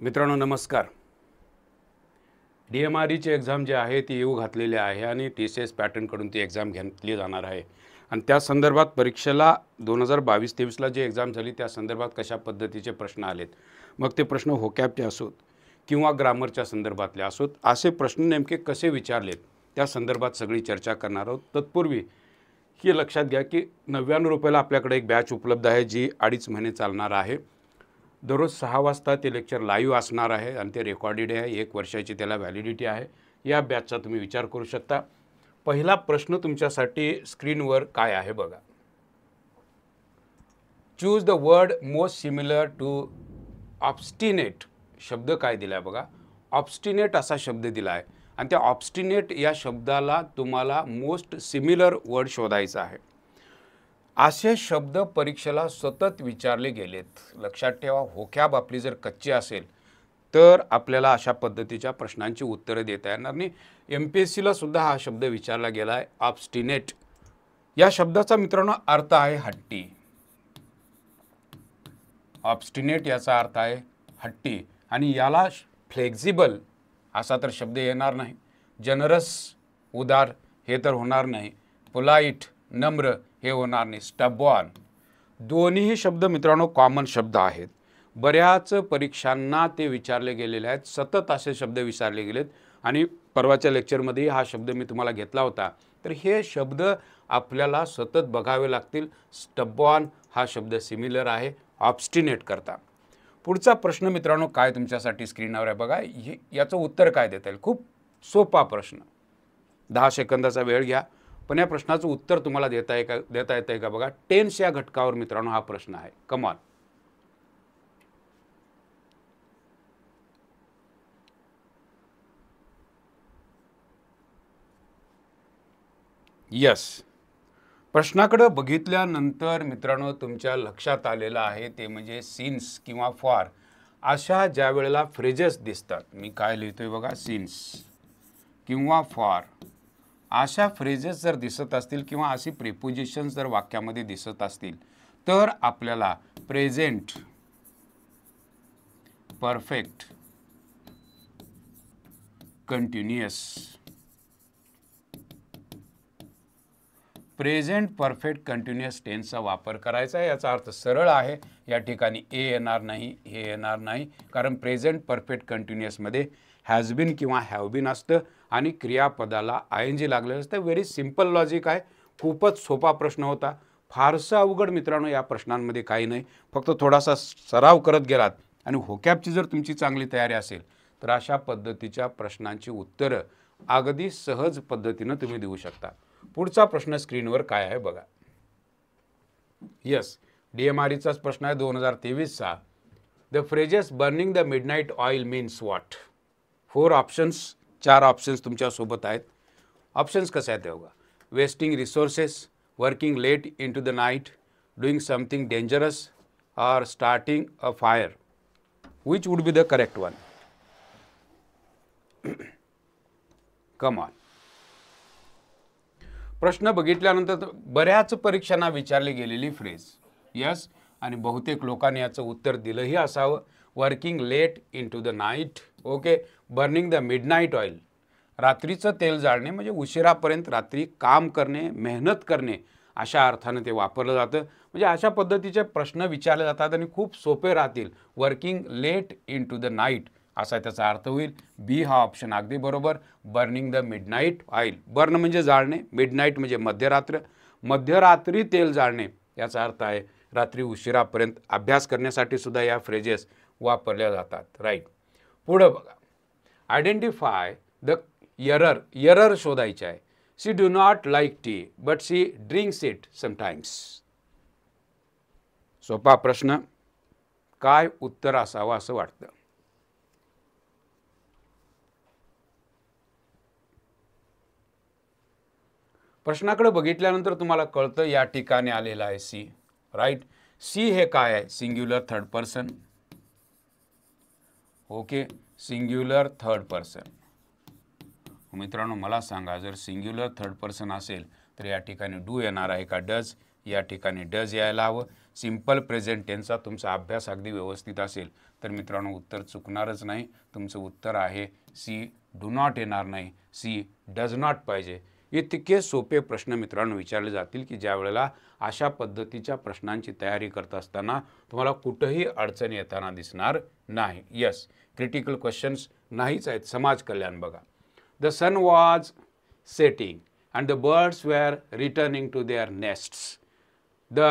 मित्रांनो नमस्कार. DMREची एक्झाम जी आहे ती येऊ घातलेली आहे आणि TCS पॅटर्नकडून ती एक्झाम घेतली जाणार आहे आणि त्या संदर्भात परीक्षेला 2022-23ला जी एक्झाम झाली त्या संदर्भात कशा पद्धतीचे प्रश्न आलेत, मग ते प्रश्न व्होकॅबचे असोत किंवा ग्रामरच्या संदर्भातले असोत, असे प्रश्न नेमके कसे विचारलेत त्या संदर्भात सगळी चर्चा करणार आहोत. तत्पूर्वी हे लक्षात घ्या की 99 रुपयाला आपल्याकडे एक बॅच उपलब्ध आहे जी 2.5 महिने चालणार आहे. दररोज 6 वाजता ते लेक्चर लाईव्ह असणार आहे आणि ते रेकॉर्डेड आहे. 1 वर्षाची त्याला व्हॅलिडिटी आहे. या बॅचचा तुम्ही विचार करू शकता. पहिला प्रश्न तुमच्यासाठी स्क्रीनवर काय आहे बघा. Choose the word most similar to obstinate. शब्द काय दिला आहे बघा. ऑब्स्टिनेट असा शब्द दिला आहे आणि त्या ऑब्स्टिनेट या शब्दाला तुम्हाला मोस्ट सिमिलर वर्ड शोधायचा आहे. असे शब्द परीक्षेला सतत विचारले गेलेत. लक्षात ठेवा, व्होकॅब आपली जर कच्ची असेल तर आपल्याला अशा पद्धतीच्या प्रश्नांची उत्तरे देता येणार नाही. MPSCला सुद्धा हा शब्द विचारला गेला आहे, ऑब्स्टिनेट. या शब्दाचा मित्रांनो अर्थ आहे हट्टी. ऑब्स्टिनेट याचा अर्थ आहे हट्टी आणि याला फ्लेक्झिबल असा तर शब्द येणार नाही. जनरस उदार हे तर होणार नाही. पोलाइट नम्र हे होणार नाही. स्टबॉर्न दोन्ही शब्द मित्रांनो कॉमन शब्द आहेत. बऱ्याच परीक्षांना ते विचारले गेलेले आहेत. सतत असे शब्द विचारले गेलेत आणि परवाच्या लेक्चरमध्ये हा शब्द मी तुम्हाला घेतला होता. तर हे शब्द आपल्याला सतत बघावे लागतील. स्टबॉर्न हा शब्द सिमिलर आहे ऑब्स्टिनेट करता. पुढचा प्रश्न मित्रांनो काय तुमच्यासाठी स्क्रीनवर आहे बघा. याचं उत्तर काय देता येईल. खूप सोपा प्रश्न. 10 सेकंदाचा वेळ घ्या, पण या प्रश्नाचं उत्तर तुम्हाला देता येतंय का बघा. टेन्स या घटकावर मित्रांनो हा प्रश्न आहे. कमाल. यस. प्रश्नाकडे बघितल्यानंतर मित्रांनो तुमच्या लक्षात आलेलं आहे ते म्हणजे सिन्स किंवा फॉर अशा ज्या वेळेला फ्रेजेस दिसतात. मी काय लिहितोय बघा. सिन्स किंवा फॉर अशा फ्रेजेस जर दिसत असतील किंवा अशी प्रिपोजिशन्स जर वाक्यामध्ये दिसत असतील तर आपल्याला present perfect continuous present perfect continuous टेन्सचा वापर करायचा आहे. याचा अर्थ सरळ आहे. या ठिकाणी ए येणार नाही, हे येणार नाही, कारण प्रेझेंट परफेक्ट कंटिन्युअसमध्ये हॅज बीन किंवा हॅव बीन असतं आणि क्रियापदाला ING लागलेलं असतं. व्हेरी सिम्पल लॉजिक आहे. खूपच सोपा प्रश्न होता. फारसं अवघड मित्रांनो या प्रश्नांमध्ये काही नाही. फक्त थोडासा सराव करत गेलात आणि व्होकॅबची जर तुमची चांगली तयारी असेल तर अशा पद्धतीच्या प्रश्नांची उत्तरं अगदी सहज पद्धतीनं तुम्ही देऊ शकता. पुढचा प्रश्न स्क्रीनवर काय आहे बघा. यस, DMREचाच प्रश्न आहे 2023चा. The phrases burning the midnight oil means what. 4 options, 4 options तुमच्यासोबत आहेत. ऑप्शन्स कसे आहेत बघा. Wasting resources, working late into the night, doing something dangerous or starting a fire. Which would be the correct one. Come on. प्रश्न बघितल्यानंतर बऱ्याच परीक्षांना विचारली गेलेली फ्रेज. यस, आणि बहुतेक लोकांनी याचं उत्तर दिलंही असावं. Working late into the night. Okay. Burning the midnight oil, रात्रीचं तेल जाळणे म्हणजे उशिरापर्यंत रात्री काम करणे, मेहनत करणे अशा अर्थानं ते वापरलं जातं. म्हणजे अशा पद्धतीचे प्रश्न विचारले जातात आणि खूप सोपे राहतील. Working late into the night असा त्याचा अर्थ होईल. बी हा ऑप्शन अगदी बरोबर. Burning the midnight oil. Burn म्हणजे जाळणे, मिडनाईट म्हणजे मध्यरात्र. मध्यरात्री तेल जाळणे याचा अर्थ आहे रात्री उशिरापर्यंत. अभ्यास करण्यासाठी सुद्धा या फ्रेजेस वापरल्या जातात. राईट. पुढं बघा. Identify the error. एरर शोधायचे आहे. She do not like tea but she drinks it sometimes. सोपा प्रश्न. काय उत्तर असावं असं वाटतं. प्रश्नाकडे बघितल्यानंतर तुम्हाला कळतं या ठिकाणी आलेलं आहे सी. राईट. सी हे काय आहे. Singular third person. Okay. Singular third person. मित्रांनो मला सांगा, जर सिंग्युलर थर्ड पर्सन असेल तर या ठिकाणी डू येणार आहे का डज. या ठिकाणी डज यायला हवं. सिम्पल प्रेझेंट टेन्सचा तुमचा अभ्यास अगदी व्यवस्थित असेल तर मित्रांनो उत्तर चुकणारच नाही. तुमचं उत्तर आहे सी, डू नॉट येणार नाही, सी डज नॉट पाहिजे. इतके सोपे प्रश्न मित्रांनो विचारले जातील की ज्या वेळेला अशा पद्धतीच्या प्रश्नांची तयारी करत असताना तुम्हाला कुठेही अडचण येताना दिसणार नाही. यस, क्रिटिकल क्वेश्चन्स नाहीच आहेत. समाज कल्याण बघा. The sun was setting and the birds were returning to their nests. The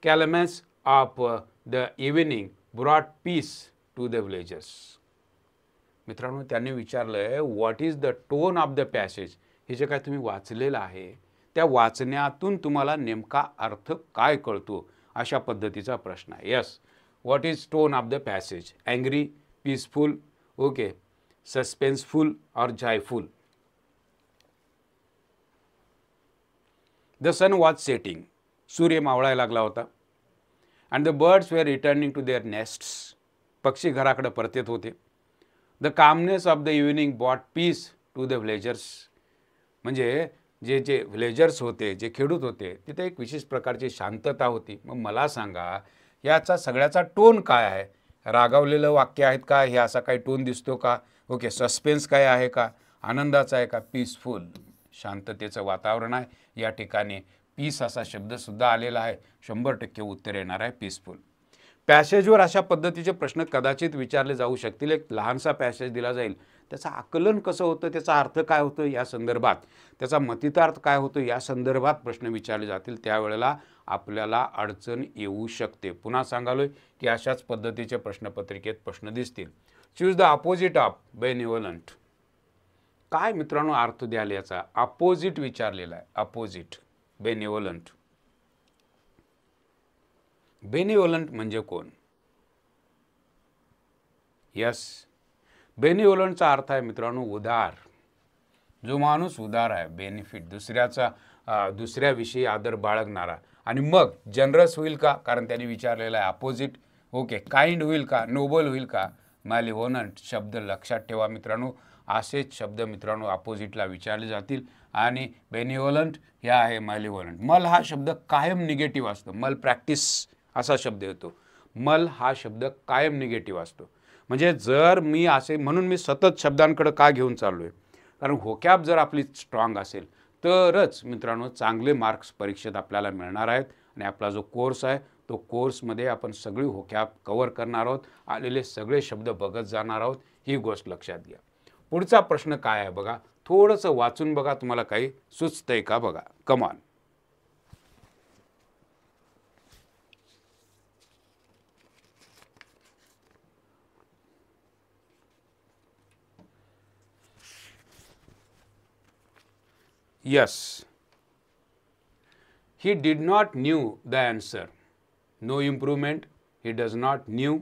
calumet of the evening brought peace to the villagers. मित्रांनो त्यांनी विचारलंय what is the tone of the passage. हे जे काय तुम्ही वाचलेलं आहे त्या वाचण्यातून तुम्हाला नेमका अर्थ काय कळतो अशा पद्धतीचा प्रश्न आहे. Yes, what is tone of the passage. Angry, peaceful, okay, suspenseful or joyful. The sun was setting. सूर्य मावळायला लागला होता. And the birds were returning to their nests. पक्षी घराकडे परतत होते. The calmness of the evening brought peace to the villagers. म्हणजे जे व्हिलेजर्स होते, जे खेडूत होते, तिथे एक विशेष प्रकारची शांतता होती. मग मला सांगा याचा सगळ्याचा टोन काय आहे. रागावलेलं वाक्य आहेत का, हे असा काही टोन दिसतो का, ओके, सस्पेन्स काय आहे का, आनंदाचा आहे का, पीसफुल, शांततेचं वातावरण आहे. या ठिकाणी पीस असा शब्दसुद्धा आलेला आहे. 100% उत्तर येणार आहे पीसफुल. पॅसेजवर अशा पद्धतीचे प्रश्न कदाचित विचारले जाऊ शकतील. एक लहानसा पॅसेज दिला जाईल, त्याचं आकलन कसं होतं, त्याचा अर्थ काय होतं या संदर्भात, त्याचा मतितार्थ काय होतो या संदर्भात प्रश्न विचारले जातील. त्यावेळेला आपल्याला अडचण येऊ शकते. पुन्हा सांगालोय की अशाच पद्धतीचे प्रश्नपत्रिकेत प्रश्न दिसतील. Choose the opposite of benevolent. काय मित्रांनो अर्थ द्याल याचा. अपोजिट विचारलेला आहे. अपोजिट, बेनिव्होलंट. बेनिव्होलंट म्हणजे कोण. यस, बेनिव्होलंटचा अर्थ आहे मित्रांनो उदार. जो माणूस उदार आहे, बेनिफिट, दुसऱ्याविषयी आदर बाळगणारा. आणि मग जनरस होईल का, कारण त्यांनी विचारलेला आहे अपोजिट. ओके, काइंड होईल का, नोबल होईल का. मॅलिव्होलंट शब्द लक्षात ठेवा मित्रांनो. असेच शब्द मित्रांनो अपोजिटला विचारले जातील. आणि बेनिव्होलंट हे आहे मॅलिव्होलंट. मल हा शब्द कायम निगेटिव्ह असतो. मल प्रॅक्टिस असा शब्द येतो. मल हा शब्द कायम निगेटिव्ह असतो. म्हणजे जर मी असे, म्हणून मी सतत शब्दांकडे का घेऊन चाललोय, कारण व्होकॅब जर आपली स्ट्रॉंग असेल तरच मित्रांनो चांगले मार्क्स परीक्षेत आपल्याला मिळणार आहेत. आणि आपला जो कोर्स आहे तो कोर्समध्ये आपण सगळी व्होकॅब कव्हर करणार आहोत. आलेले सगळे शब्द बघत जाणार आहोत. ही गोष्ट लक्षात घ्या. पुढचा प्रश्न काय आहे बघा. थोडंसं वाचून बघा, तुम्हाला काही सुचतंय का बघा. कमान. Yes. He did not knew the answer. No improvement. He does not knew.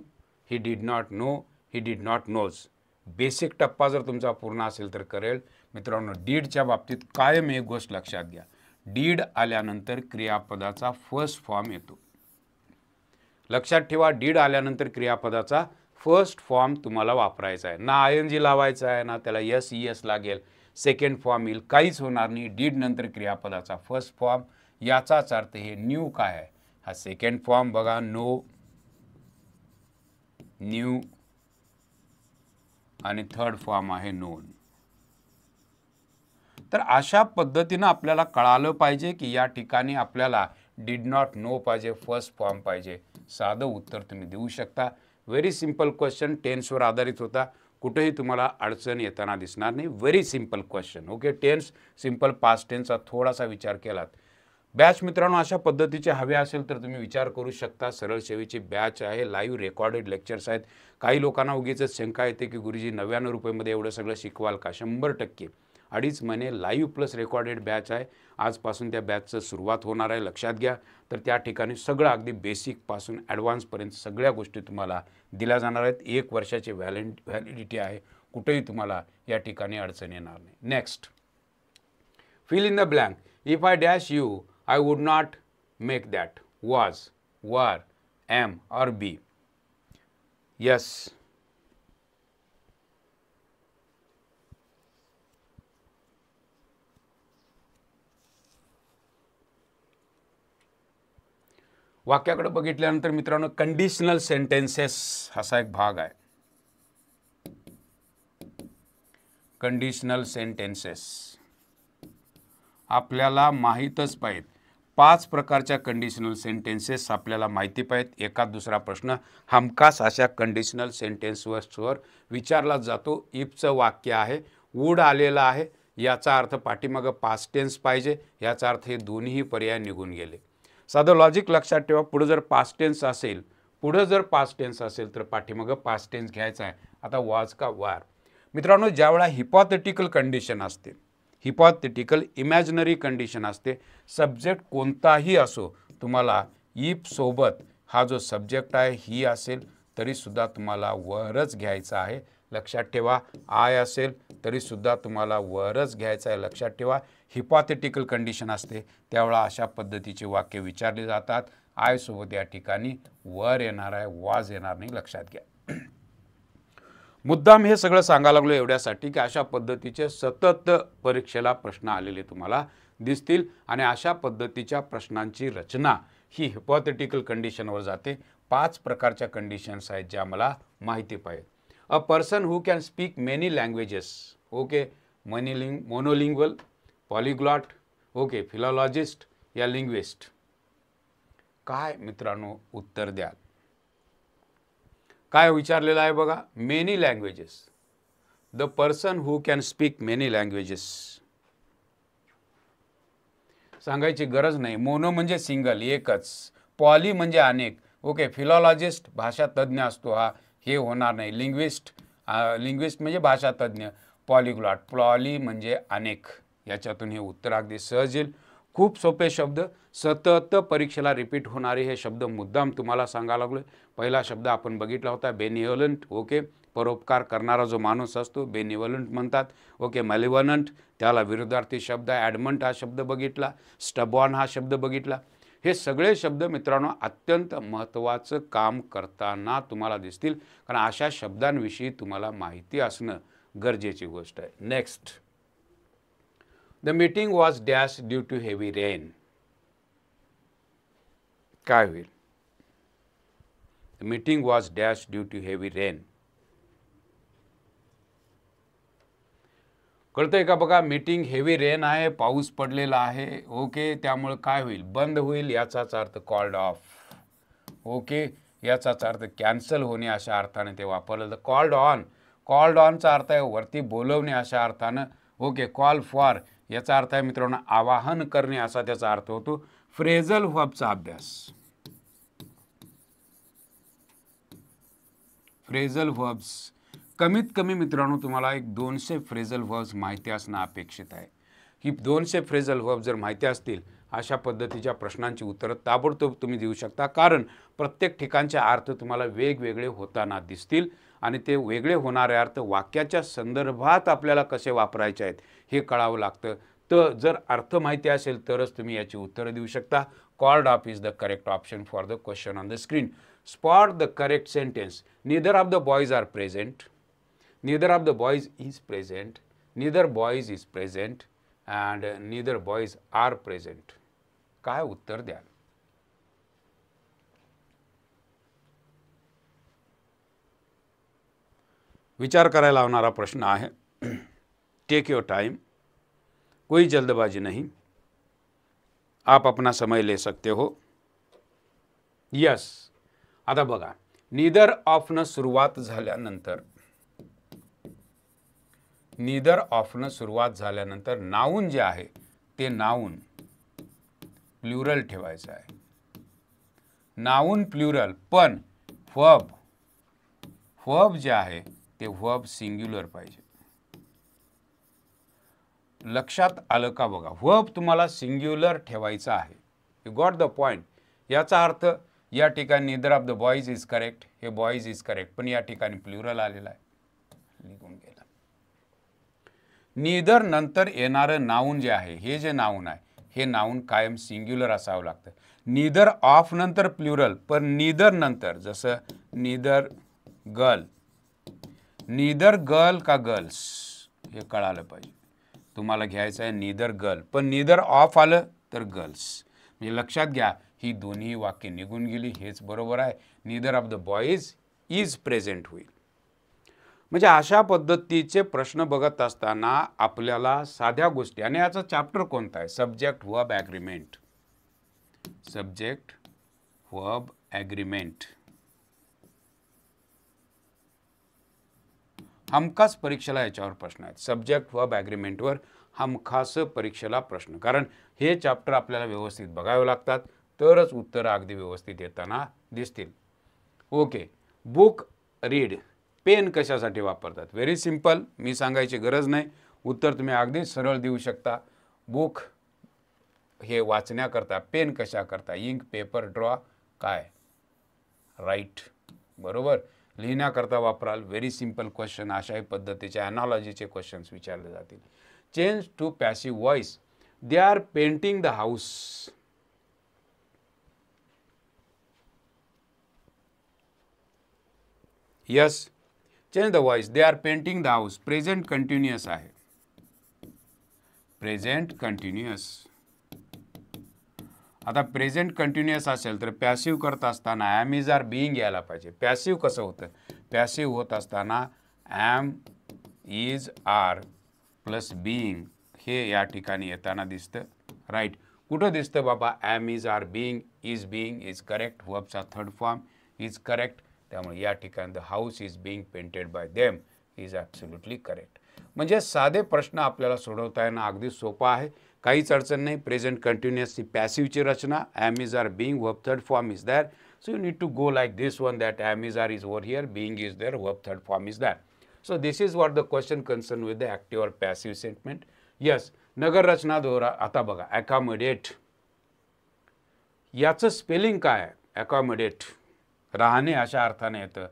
He did not know. He did not knows. Basic टप्पा जर तुमचा पूर्ण असेल तर करेल. मित्रांनो डीडच्या बाबतीत कायम एक गोष्ट लक्षात घ्या. डीड आल्यानंतर क्रियापदाचा फर्स्ट फॉर्म येतो. लक्षात ठेवा, डीड आल्यानंतर क्रियापदाचा फर्स्ट फॉर्म तुम्हाला वापरायचा आहे. ना ING लावायचा आहे, ना त्याला SES लागेल. सेकंड फॉर्म येईल, काहीच होणार नाही. डीड नंतर क्रियापदाचा फर्स्ट फॉर्म. याचाच अर्थ हे न्यू काय आहे. हा सेकंड फॉर्म बघा. नो, न्यू आणि थर्ड फॉर्म आहे नोन. तर अशा पद्धतीनं आपल्याला कळालं पाहिजे की या ठिकाणी आपल्याला डिड नॉट नो पाहिजे, फर्स्ट फॉर्म पाहिजे. साधं उत्तर तुम्ही देऊ शकता. व्हेरी सिंपल क्वेश्चन, टेन्सवर आधारित होता. कुठेही तुम्हाला अडचण येताना दिसणार नाही. Very simple question. Okay, tense simple, past टेन्सचा थोडासा विचार केलात. बॅच मित्रांनो अशा पद्धतीचे हवे असेल तर तुम्ही विचार करू शकता. सरळ सेवेची बॅच आहे. लाईव्ह रेकॉर्डेड लेक्चर्स आहेत. काही लोकांना उगीच शंका येते की गुरुजी 99 रुपयामध्ये एवढं सगळं शिकवाल का. 100%. 2.5 महिने लाईव्ह प्लस रेकॉर्डेड बॅच आहे. आजपासून त्या बॅचचं सुरुवात होणार आहे. लक्षात घ्या. तर त्या ठिकाणी सगळं अगदी बेसिकपासून ॲडव्हान्सपर्यंत सगळ्या गोष्टी तुम्हाला दिल्या जाणार आहेत. 1 वर्षाची व्हॅलिडिटी आहे. कुठेही तुम्हाला या ठिकाणी अडचण येणार नाही. Next, fill in the blank. If I dash you, I would not make that. Was, were, am or be. Yes. वाक्याकडे बघितल्यानंतर मित्रांनो कंडिशनल सेंटेन्सेस असा एक भाग आहे. कंडिशनल सेंटेन्सेस आपल्याला माहीतच पाहिजे. 5 प्रकारच्या कंडिशनल सेंटेन्सेस आपल्याला माहिती पाहिजेत. एका दुसरा प्रश्न हमखास अशा कंडिशनल सेंटेन्सवर विचारला जातो. इफचं वाक्य आहे, वूड आलेला आहे, याचा अर्थ पाठीमागं पास्ट टेन्स पाहिजे, याचा अर्थ हे दोन्ही पर्याय निघून गेले. साधं लॉजिक लक्षात ठेवा. पुढे जर पास्ट टेन्स असेल तर पाठीमागं पास्ट टेन्स घ्यायचा आहे. आता वॉज का वार. मित्रांनो ज्यावेळा हिपॉथेटिकल कंडिशन असते, हिपॉथेटिकल इमॅजिनरी कंडिशन असते, सब्जेक्ट कोणताही असो, तुम्हाला इफ सोबत हा जो सब्जेक्ट आहे ही असेल तरीसुद्धा तुम्हाला वरच घ्यायचा आहे. लक्षात ठेवा. आय असेल तरीसुद्धा तुम्हाला वरच घ्यायचं आहे. लक्षात ठेवा. हिपॉथेटिकल कंडिशन असते त्यावेळा अशा पद्धतीचे वाक्य विचारले जातात. आय सोबत या ठिकाणी वर येणार आहे, वॉज येणार नाही. लक्षात घ्या. मुद्दाम हे सगळं सांगायला लागलो एवढ्यासाठी की अशा पद्धतीचे सतत परीक्षेला प्रश्न आलेले तुम्हाला दिसतील आणि अशा पद्धतीच्या प्रश्नांची रचना ही हिपॉथेटिकल कंडिशनवर जाते. 5 प्रकारच्या कंडिशन्स आहेत ज्या मला माहिती पाहिजे. A person who can speak many languages. Okay. Monolingual, polyglot, okay, philologist या लिंग्विस्ट. काय मित्रांनो उत्तर द्याल? काय विचारलेलं आहे बघा. Many languages. The person who can speak many languages. सांगायची गरज नाही. मोनो म्हणजे सिंगल, एकच. पॉली म्हणजे अनेक. ओके. फिलॉलॉजिस्ट भाषा तज्ज्ञ असतो हा, हे होणार नाही. लिंग्विस्ट म्हणजे भाषा तज्ज्ञ. पॉलिग्लॉट, पॉली म्हणजे अनेक. याच्यातून हे उत्तर अगदी सहज येईल. खूप सोपे शब्द, सतत परीक्षेला रिपीट होणारे हे शब्द मुद्दाम तुम्हाला सांगायला लागलो. पहिला शब्द आपण बघितला होता बेनिव्होलंट. ओके. परोपकार करणारा जो माणूस असतो बेनिव्होलंट म्हणतात. ओके. मॅलिव्हनंट त्याला विरुद्धार्थी शब्द आहे. ॲडमंट हा शब्द बघितला. स्टबॉर्न हा शब्द बघितला. हे सगळे शब्द मित्रांनो अत्यंत महत्त्वाचं काम करताना तुम्हाला दिसतील, कारण अशा शब्दांविषयी तुम्हाला माहिती असणं गरजेची गोष्ट आहे. Next. The meeting was dash due to heavy rain. काय होईल? The meeting was dash due to heavy rain. कळतंय का बघा. मीटिंग हेवी रेन आहे, पाऊस पडलेला आहे. ओके. त्यामुळे काय होईल? बंद होईल. याचाच अर्थ कॉल्ड ऑफ. ओके. याचाच अर्थ कॅन्सल होणे अशा अर्थाने ते वापरलं. तर कॉल्ड ऑन, कॉल्ड ऑनचा अर्थ आहे वरती बोलवणे अशा अर्थानं. ओके. कॉल फॉर याचा अर्थ आहे मित्रांनो आवाहन करणे असा त्याचा अर्थ होतो. फ्रेझल व्हर्बचा अभ्यास. फ्रेझल व्हर्ब्स कमीत कमी मित्रांनो तुम्हाला एक 200 फ्रेझल व्हर्ब्स माहिती असणं अपेक्षित आहे. ही 200 फ्रेझल व्हर्ब जर माहिती असतील अशा पद्धतीच्या प्रश्नांची उत्तरं ताबडतोब तुम्ही देऊ शकता, कारण प्रत्येक ठिकाणचे अर्थ तुम्हाला वेगवेगळे होताना दिसतील आणि ते वेगळे होणारे अर्थ वाक्याच्या संदर्भात आपल्याला कसे वापरायचे आहेत हे कळावं लागतं. तर जर अर्थ माहिती असेल तरच तुम्ही याची उत्तरं देऊ शकता. Called off is the correct option for the question on the screen. Spot the correct sentence. Neither of the boys are present. Neither of the boys is present. Neither boys is present and neither boys are present. काय उत्तर द्याल? विचार करायला लावणारा प्रश्न आहे. Take your time. कोई जल्दबाजी नहीं. आप अपना समय ले सकते हो. यस. आता बघा. नीदर ऑफनं सुरुवात झाल्यानंतर नाऊन जे आहे ते नाऊन प्लुरल ठेवायचं आहे. नाऊन प्लुरल, पण व्हर्ब जे आहे ते व्हर्ब सिंग्युलर पाहिजे. लक्षात आलं का बघा. व्हर्ब तुम्हाला सिंग्युलर ठेवायचा आहे. You got the point. याचा अर्थ या ठिकाणी neither of the boys is correct, हे बॉईज इज करेक्ट, पण या ठिकाणी प्लुरल आलेला आहे. निघून गेला. नीदर नंतर येणारं नाऊन जे आहे, हे जे नाऊन आहे हे नाऊन कायम सिंग्युलर असावं लागतं. नीदर ऑफ नंतर प्लुरल, पण नीदर नंतर जसं नीदर गर्ल, नीदर गर्ल का गर्ल्स हे कळालं पाहिजे. तुम्हाला घ्यायचं आहे नीदर गर्ल, पण नीदर ऑफ आलं तर गर्ल्स. म्हणजे लक्षात घ्या, ही दोन्ही वाक्य निघून गेली, हेच बरोबर आहे. Neither of the boys is present होईल. म्हणजे अशा पद्धतीचे प्रश्न बघत असताना आपल्याला साध्या गोष्टी, आणि याचा चॅप्टर कोणता आहे? Subject verb agreement. Subject verb agreement. हमखास परीक्षेला याच्यावर प्रश्न आहेत. सब्जेक्ट वर्ब ॲग्रीमेंटवर हमखास परीक्षेला प्रश्न, कारण हे चॅप्टर आपल्याला व्यवस्थित बघावे लागतात, तरच उत्तरं अगदी व्यवस्थित येताना दिसतील. ओके. Book read. पेन कशासाठी वापरतात? व्हेरी सिम्पल, मी सांगायची गरज नाही, उत्तर तुम्ही अगदी सरळ देऊ शकता. बुक हे वाचण्याकरता, पेन कशाकरता? इंक, पेपर, ड्रॉ, काय? राईट. बरोबर. लिहिण्याकरता वापराल. Very simple question. अशाही पद्धतीचे ॲनॉलॉजीचे क्वेश्चन्स विचारले जातील. Change to passive voice. They are painting the house. Yes. Change the voice. They are painting the house. Present continuous आहे. Present continuous. आता प्रेझेंट कंटिन्युअस असेल तर पॅसिव्ह करत असताना ॲम इज आर बीइंग यायला पाहिजे. पॅसिव्ह कसं होतं? पॅसिव्ह होत असताना am is are plus being हे या ठिकाणी येताना दिसतं. राईट. कुठं दिसतं बाबा? Am is are being, is correct. वर्बचा थर्ड फॉर्म इज करेक्ट. त्यामुळे या ठिकाणी the house is being painted by them is absolutely correct. म्हणजे साधे प्रश्न आपल्याला सोडवता येणं अगदी सोपं आहे, काहीच अडचण नाही. प्रेझेंट कंटिन्युअसची पॅसिव्हची रचना, am is are being, verb third form is that. So you need to go like this one, that am is are is over here, being is there, verb third form is that. So this is what the question concerned with the active or passive statement. Yes. नगर रचना दोरा. आता बघा, accommodate. याचं spelling काय आहे? accommodate. राहणे अशा अर्थाने येतं.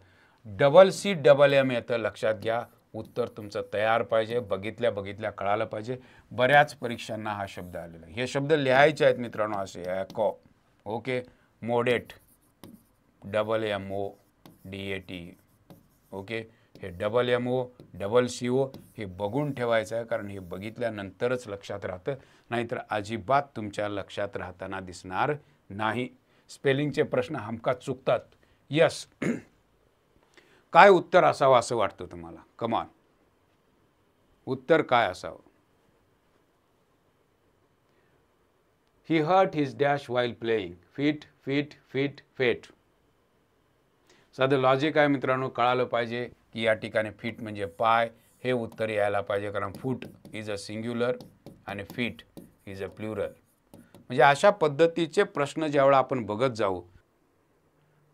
डबल सी डबल एम येतं. लक्षात घ्या. उत्तर तुमचं तयार पाहिजे, बघितल्या कळालं पाहिजे. बऱ्याच परीक्षांना हा शब्द आलेला आहे. हे शब्द लिहायचे आहेत मित्रांनो असे. ॲको. ओके. मोडेट. DAT. ओके. हे MO, CO हे बघून ठेवायचं आहे, कारण हे बघितल्यानंतरच लक्षात राहतं, नाहीतर अजिबात तुमच्या लक्षात राहताना दिसणार नाही. स्पेलिंगचे प्रश्न हमखास चुकतात. यस. काय उत्तर असावं असं वाटतं तुम्हाला? कमान. उत्तर काय असावं? He hurt his dash while playing. Feet. साधं लॉजिक आहे मित्रांनो, कळालं पाहिजे की या ठिकाणी फीट म्हणजे पाय, हे उत्तर यायला पाहिजे, कारण फूट इज अ सिंग्युलर आणि फीट इज अ प्लुरल. म्हणजे अशा पद्धतीचे प्रश्न ज्यावेळा आपण बघत जाऊ.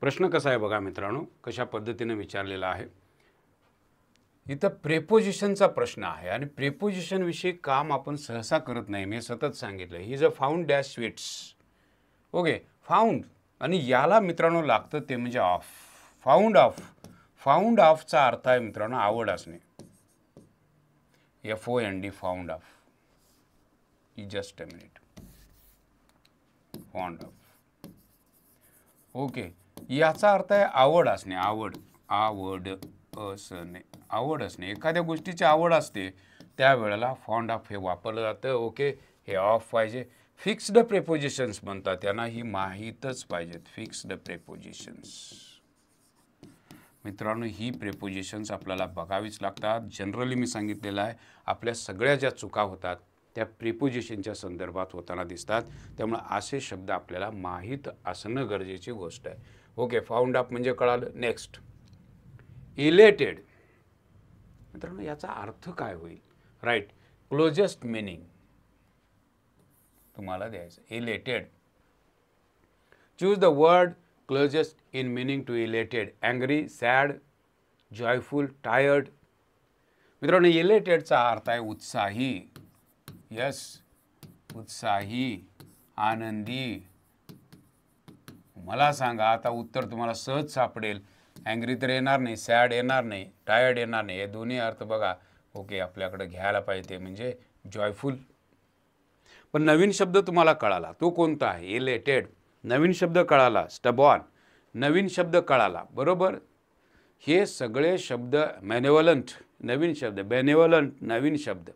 प्रश्न कसा आहे बघा मित्रांनो, कशा पद्धतीने विचारलेला आहे. इथं प्रेपोजिशनचा प्रश्न आहे, आणि प्रेपोजिशन विषयी काम आपण सहसा करत नाही. मी सतत सांगितलं, he is a found dash sweets. Okay. Found, आणि याला मित्रांनो लागतं ते म्हणजे ऑफ. Found of. फाउंड ऑफचा अर्थ आहे मित्रांनो आवड असणे. FOND. Found of. Just a minute. Found of. Okay. याचा अर्थ आहे आवड असणे. आवड असणे. एखाद्या गोष्टीची आवड असते त्यावेळेला फाउंड ऑफ हे वापरलं जातं. ओके. हे ऑफ पाहिजे. फिक्स्ड प्रेपोजिशन्स म्हणतात त्यांना, ही माहीतच पाहिजेत. फिक्स्ड प्रेपोजिशन्स मित्रांनो, ही प्रेपोजिशन्स आपल्याला बघावीच लागतात. जनरली मी सांगितलेलं आहे, आपल्या सगळ्या ज्या चुका होतात त्या प्रिपोजिशनच्या संदर्भात होताना दिसतात. त्यामुळे असे शब्द आपल्याला माहीत असणं गरजेची गोष्ट आहे. ओके. फाउंड अप म्हणजे कळालं. नेक्स्ट. इलेटेड. मित्रांनो याचा अर्थ काय होईल? राईट. क्लोजेस्ट मिनिंग तुम्हाला द्यायचं. Elated. Choose the word closest in meaning to elated. angry, sad, joyful, tired. मित्रांनो इलेटेडचा अर्थ आहे उत्साही. यस. उत्साही, आनंदी. मला सांगा आता उत्तर तुम्हाला सहज सापडेल. अँग्री तर येणार नाही, सॅड येणार नाही, टायर्ड येणार नाही. हे दोन्ही अर्थ बघा. ओके. आपल्याकडे घ्यायला पाहिजे ते म्हणजे जॉयफुल. पण नवीन शब्द तुम्हाला कळाला, तो कोणता आहे? इलेटेड. नवीन शब्द कळाला. स्टबॉर्न. नवीन शब्द कळाला. बरोबर. हे सगळे शब्द. मॅनेवलंट नवीन शब्द. बेनेवलंट नवीन शब्द.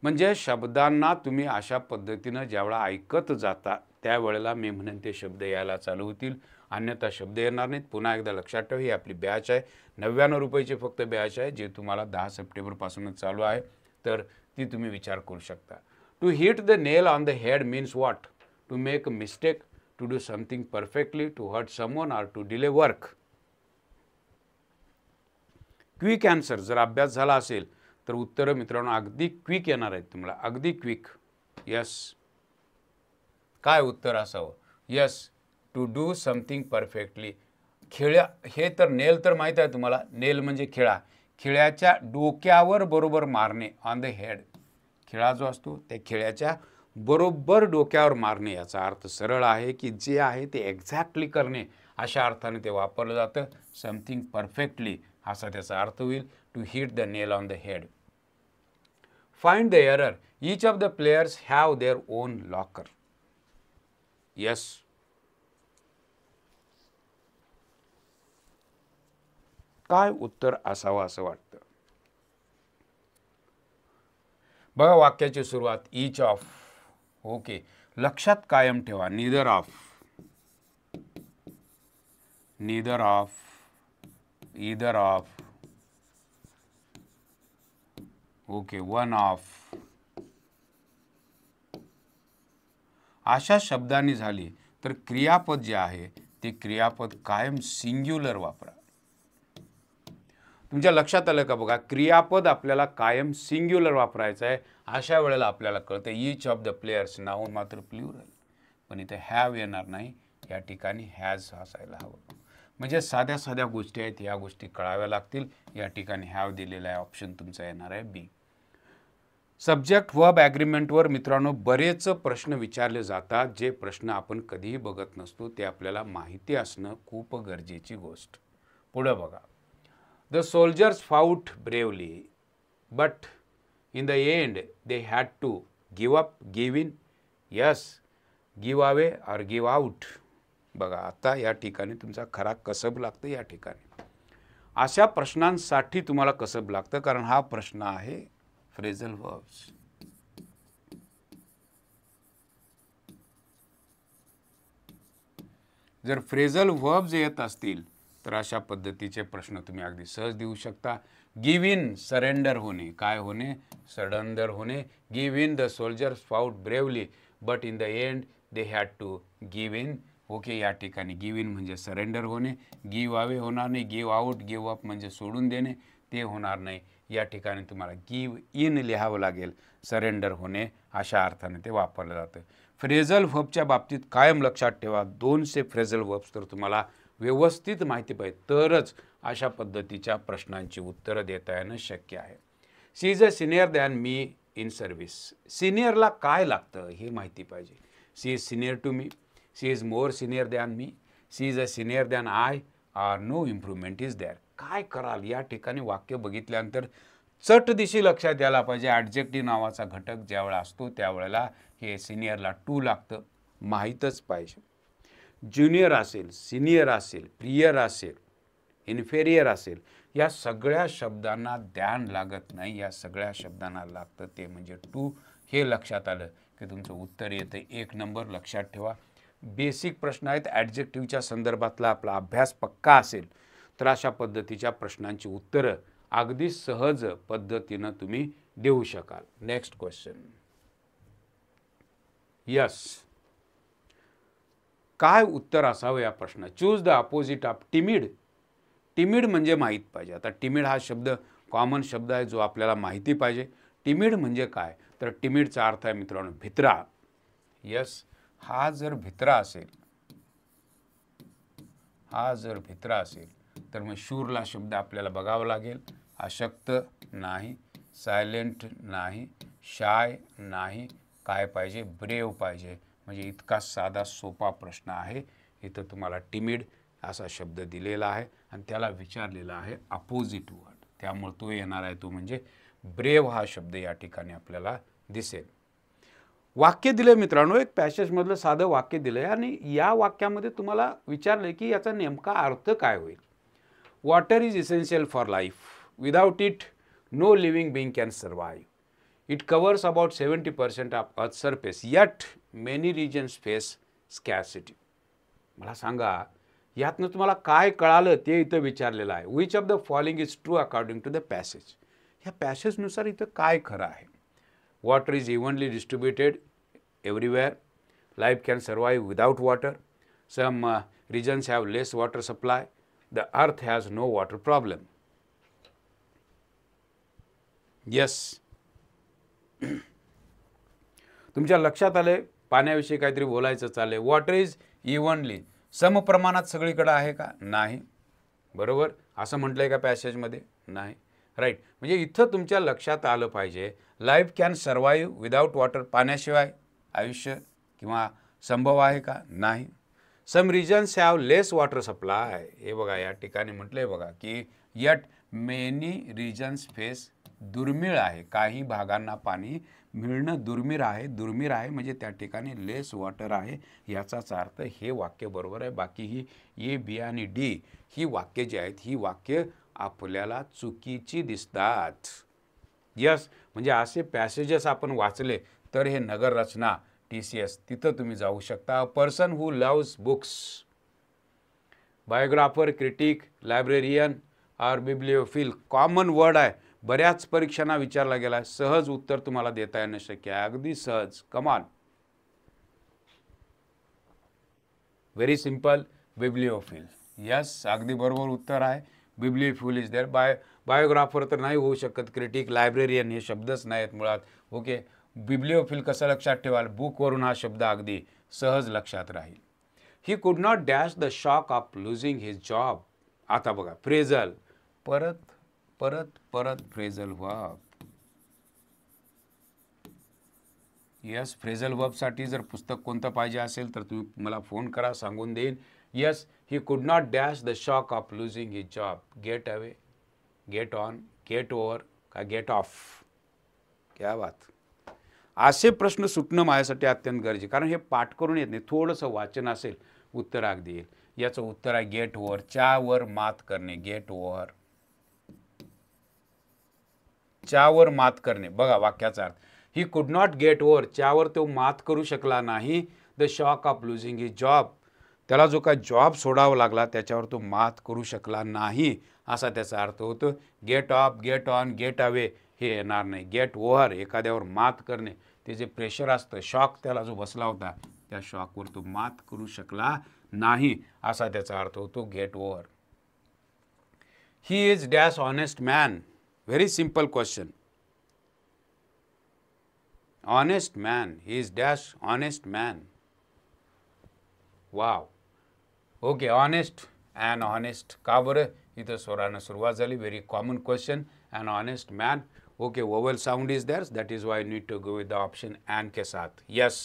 म्हणजे शब्दांना तुम्ही अशा पद्धतीनं ज्यावेळा ऐकत जाता त्यावेळेला मी म्हणेन ते शब्द यायला चालू होतील, अन्यथा शब्द येणार नाहीत. पुन्हा एकदा लक्षात ठेवा, ही आपली बॅच आहे, 99 रुपयाची फक्त बॅच आहे, जे तुम्हाला 10 सप्टेंबरपासूनच चालू आहे, तर ती तुम्ही विचार करू शकता. To hit the nail on the head means what? To make a mistake, to do something perfectly, to hurt someone or to delay work. Quick answer जर अभ्यास झाला असेल तर उत्तरं मित्रांनो अगदी क्विक येणार आहेत तुम्हाला, अगदी क्विक. यस, काय उत्तर असावं? Yes, to do something perfectly. खिळ्या, हे तर नेल तर माहीत आहे तुम्हाला, नेल म्हणजे खिळा, खिळ्याच्या डोक्यावर बरोबर मारणे, ऑन द हेड. खिळा जो असतो त्या खिळ्याच्या बरोबर डोक्यावर मारणे, याचा अर्थ सरळ आहे की जे आहे ते एक्झॅक्टली करणे, अशा अर्थाने ते वापरलं जातं. समथिंग परफेक्टली असा त्याचा अर्थ होईल, to hit the nail on the head. Find the error. Each of the players have their own locker. Yes, काय उत्तर असावं असं वाटतं? बघा वाक्याची सुरुवात, ईच ऑफ. ओके, लक्षात कायम ठेवा, neither of, neither of, either of, okay, one of, अशा शब्दांनी झाली तर क्रियापद जे आहे ते क्रियापद कायम सिंग्युलर वापरा. तुमच्या लक्षात आलं का? बघा, क्रियापद आपल्याला कायम सिंग्युलर वापरायचं आहे. अशा वेळेला आपल्याला कळतं each of the players, noun मात्र प्लुरल, पण इथे हॅव येणार नाही, या ठिकाणी हॅज असायला हवं. म्हणजे साध्या साध्या गोष्टी आहेत, या गोष्टी कळाव्या लागतील. या ठिकाणी हॅव दिलेला आहे, ऑप्शन तुमचा येणार आहे बी. सब्जेक्ट वर्ब ॲग्रीमेंटवर मित्रांनो बरेच प्रश्न विचारले जातात, जे प्रश्न आपण कधीही बघत नसतो, ते आपल्याला माहिती असणं खूप गरजेची गोष्ट. पुढे बघा, the soldiers fought bravely but in the end they had to give up, give in. Yes, give away or give out. बघा, आता या ठिकाणी तुमचा खरा कसब लागतं. या ठिकाणी अशा प्रश्नांसाठी तुम्हाला कसब लागतं, कारण हा प्रश्न आहे फ्रेझल वर्ब्स. जर फ्रेझल वर्ब्स येत असतील तर अशा पद्धतीचे प्रश्न तुम्ही अगदी सहज देऊ शकता. गिव इन, सरेंडर होणे, काय होणे? सरेंडर होणे. Give in, the soldiers fought bravely but in the end they had to give in. Okay, या ठिकाणी गिव इन म्हणजे सरेंडर होणे, गिव अवे होणार नाही, गिव आउट, गिव अप म्हणजे सोडून देणे, ते होणार नाही. या ठिकाणी तुम्हाला गिव इन लिहावं लागेल, सरेंडर होणे अशा अर्थाने ते वापरलं जातं. फ्रेझल वर्बच्या बाबतीत कायम लक्षात ठेवा, 200 फ्रेझल वर्ब्स तर तुम्हाला व्यवस्थित माहिती पाहिजे, तरच अशा पद्धतीच्या प्रश्नांची उत्तरं देता येणं शक्य आहे. She is a senior than me in service. सिनियरला काय लागतं हे माहिती पाहिजे. She is senior to me, she is more senior than me, she is a senior than I, or no improvement is there. काय कराल? या ठिकाणी वाक्य बघितल्यानंतर चट दिशी लक्षात यायला पाहिजे, ॲडजेक्टिव्ह नावाचा घटक ज्यावेळेला असतो त्यावेळेला हे सिनियरला टू लागतं, माहीतच पाहिजे. ज्युनियर असेल, सिनियर असेल, प्रियर असेल, इन्फेरियर असेल, या सगळ्या शब्दांना ध्यान लागत नाही, या सगळ्या शब्दांना लागतं ते म्हणजे टू. हे लक्षात आलं की तुमचं उत्तर येतं 1 नंबर. लक्षात ठेवा, बेसिक प्रश्न आहेत. ॲडजेक्टिव्हच्या संदर्भातला आपला अभ्यास पक्का असेल तर अशा पद्धतीच्या प्रश्नांची उत्तरं अगदी सहज पद्धतीनं तुम्ही देऊ शकाल. Next question. यस, काय उत्तर असावं या प्रश्नात? Choose the opposite of timid. Timid म्हणजे माहीत पाहिजे. आता टिमिड हा शब्द कॉमन शब्द आहे जो आपल्याला माहिती पाहिजे. टिमिड म्हणजे काय? तर टिमिडचा अर्थ आहे मित्रांनो भित्रा. यस, हा जर भित्रा असेल, हा जर भित्रा असेल तर मग शूरला शब्द आपल्याला बघावा लागेल. अशक्त नाही, सायलेंट नाही, शाय नाही, काय पाहिजे? ब्रेव पाहिजे. म्हणजे इतका साधा सोपा प्रश्न आहे. इथं तुम्हाला टिमिड असा शब्द दिलेला आहे आणि त्याला विचारलेला आहे अपोजिट वर्ड, त्यामुळे तो येणार आहे तो म्हणजे ब्रेव हा शब्द या ठिकाणी आपल्याला दिसेल. वाक्य दिले मित्रांनो, एक पॅसेजमधलं साधं वाक्य दिलंय आणि या वाक्यामध्ये तुम्हाला विचारलंय की याचा नेमका अर्थ काय होईल. Water is essential for life. Without it no living being can survive. It covers about 70% of Earth's surface, yet many regions face स्कॅसिटी. मला सांगा यातनं तुम्हाला काय कळालं ते इथं विचारलेलं आहे. Which of the following is true according to the passage. ह्या पॅसेजनुसार इथं काय खरं आहे? Water is evenly distributed everywhere. Life can survive without water. Some regions have less water supply. The earth has no water problem. Yes. तुमच्या लक्षात आले पाण्याविषयी काहीतरी बोलायचं चाललंय. वॉटर इज इव्हनली, समप्रमाणात सगळीकडे आहे का? नाही. बरोबर असं म्हटलंय का पॅसेजमध्ये? नाही. राईट. म्हणजे इथं तुमच्या लक्षात आलं पाहिजे life can survive without water. पाण्याशिवाय आयुष्य किंवा संभव आहे का? नाही. Some regions have less water supply. हे बघा या ठिकाणी म्हटलंय बघा की यट मेनी रिजन्स फेस. दुर्मिळ आहे, काही भागांना पाणी मिळणं दुर्मिळ आहे म्हणजे त्या ठिकाणी लेस वॉटर आहे याचाच अर्थ हे वाक्य बरोबर आहे. बाकी ही ए, बी आणि डी ही वाक्य जी आहेत ही वाक्य आपल्याला चुकीची दिसतात. यस. म्हणजे असे पॅसेजेस आपण वाचले तर हे नगर रचना TCS तिथं तुम्ही जाऊ शकता. Person who loves books. Biographer, critic, librarian or bibliophile. Common word आहे, बऱ्याच परीक्षांना विचारला गेला आहे. सहज उत्तर तुम्हाला देता येणं शक्य आहे, अगदी सहज. कमान. Very simple. बिब्लिओफिल. यस, अगदी बरोबर उत्तर आहे. बिब्लिओफिल इज देअर. बायोग्राफर तर नाही होऊ शकत. क्रिटिक, लायब्रेरियन हे शब्दच नाहीत मुळात. ओके. बिब्लिओफिल कसं लक्षात ठेवाल? बुकवरून हा शब्द अगदी सहज लक्षात राहील. ही could not dash the shock of losing his job. आता बघा फ्रेझल, परत परत परत फ्रेझल वर्ब. यस, फ्रेझल वर्बसाठी जर पुस्तक कोणतं पाहिजे असेल तर तुम्ही मला फोन करा, सांगून देईन. Yes, he could not dash the shock of losing his job. Get away, get on, get over का गेट ऑफ. क्या बात. असे प्रश्न सुटणं माझ्यासाठी अत्यंत गरजेचे, कारण हे पाठ करून येत नाही. थोडंसं वाचन असेल उत्तर अगदी येईल. याचं उत्तर आहे गेट ओव्हर. च्यावर मात करणे. Gate over. च्यावर मात करणे. बघा वाक्याचा अर्थ. ही कुड नॉट गेट ओव्हर. च्यावर तो मात करू शकला नाही. The shock of losing his job. त्याला जो काय जॉब सोडावा लागला त्याच्यावर तो मात करू शकला नाही असा त्याचा अर्थ होतो. Get off, get on, get away हे येणार नाही. गेट ओव्हर एखाद्यावर मात करणे. ते जे प्रेशर असतं, शॉक त्याला जो बसला होता त्या शॉकवर तो मात करू शकला नाही असा त्याचा अर्थ होतो. Get over. He is dash honest man. Very simple question. Honest man. He is dash honest man. Wow. Okay, honest and honest. का बरं? इथं स्वरानं सुरुवात झाली. Very common question. An honest man. Okay, vowel sound is there. That is why I need to go with the option and के साथ. Yes.